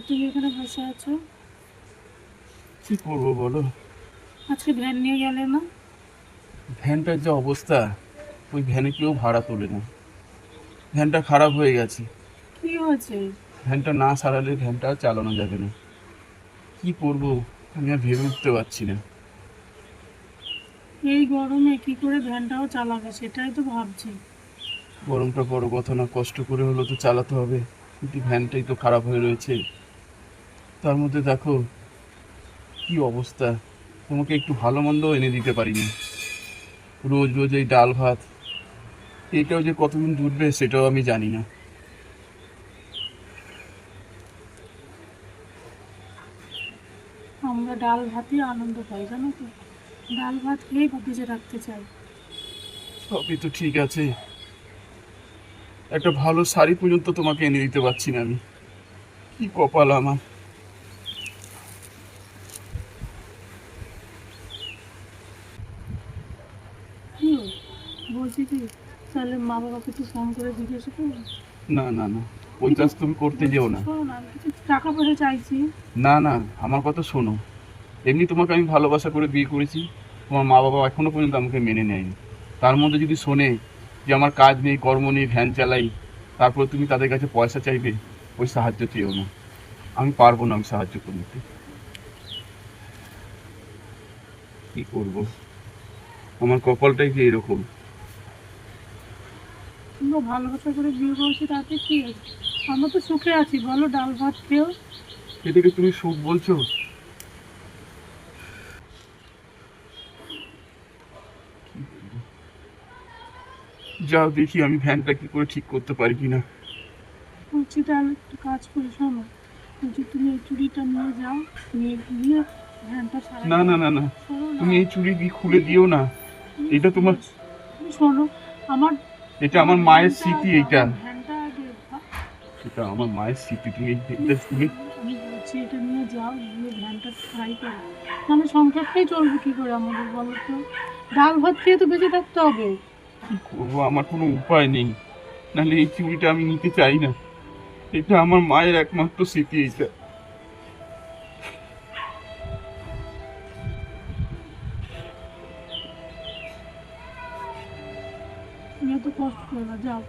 তুমি এখানে বসে আছো? কি করবো বলো? আজকে ভ্যান নিয়ে গেলে না? ভ্যানটার যে অবস্থা, ওই ভ্যানে কেউ ভাড়া তোলে না। ভ্যানটা খারাপ হয়ে গেছে। কি হয়েছে? ভ্যানটা না সারালে ভ্যানটা আর চালানো যাবে না। কি করব আমি আর ভেবে উঠতে পারছি না। এই গরমে কি করে ভ্যানটাও চালাবে সেটাই তো ভাবছি। গরমটা বড় কথা না, কষ্ট করে হলো তো চালাতে হবে। কিন্তু ভ্যানটাই তো খারাপ হয়ে রয়েছে। তার মধ্যে দেখো কি অবস্থা। তোমাকে একটু ভালো মন্দ এনে দিতে পারিনি। রোজ রোজ এই ডাল ভাত, এটাও যে কতদিন জুটবে সেটাও আমি জানি না। আমরা ডাল ভাতই আনন্দ পাই, জানো তো। ডাল ভাত খেয়েই বেঁচে থাকতে চাই। সবই তো ঠিক আছে, একটা ভালো শাড়ি পর্যন্ত তোমাকে এনে দিতে পারছি না আমি। কি কপাল আমার। কি বলছি কি, তাহলে মা বাবাকে একটু ফোন করে জিজ্ঞেস করবো। না না না, ওই কিছু কাজ তুমি করতে যেও বলছি, না। শোনো না, আমি কিছু টাকা পয়সা চাইছি। না না, আমার কথা শোনো। এমনি তোমাকে আমি ভালোবাসা করে বিয়ে করেছি, তোমার মা বাবা এখনো পর্যন্ত আমাকে মেনে নেয়নি। তার মধ্যে যদি শোনে যে আমার কাজ নেই, কর্ম নেই, ভ্যান চালাই, তারপর তুমি তাদের কাছে পয়সা চাইবে, ওই সাহায্য চেয়েও না। আমি পারবো না, আমি সাহায্য করতে। কি করব, আমার কপালটাই কি এরকম। আমরা ভালোবাসা করে বিয়ে করছি, তাতে কি আছে? আমরা তো সুখে আছি, বলো, ডাল ভাত খেয়েও। এটাকে তুমি সুখ বলছো? যাও দেখি আমি ভ্যানটা কি করে ঠিক করতে পারি কিনা। বলছি তাহলে একটু কাজ করে, শোনো, বলছি তুমি এই চুড়িটা নিয়ে যাও, নিয়ে গিয়ে ভ্যানটা সারাই না দাও। না না না, শোনো না, তুমি এই চুড়ি দিয়ে খুলে দিও না। তুমি এটা তোমার, বলছি, তুমি শোনো, আমার এটা আমার আমার মায়ের ভ্যানটা স্মৃতি আগে, এইটা। আমার ভ্যানটা আগে এটা আমার মায়ের স্মৃতি, তুমি তুমি এটা তুমি। শোনো, আমি বলছি এটা নিয়ে যাও, গিয়ে ভ্যানটা সারাই করো। মানে সংসারটাই চলবে কি করে আমাদের, বলো তো? ডাল ভাত খেয়ে তো বেঁচে থাকতে হবে। কি করবো, আমার কোনো উপায় নেই। নাহলে এই চুড়িটা আমি নিতে চাই না। এটা আমার মায়ের একমাত্র স্মৃতি এইটা। তুমি এত কষ্ট করো না, যাও।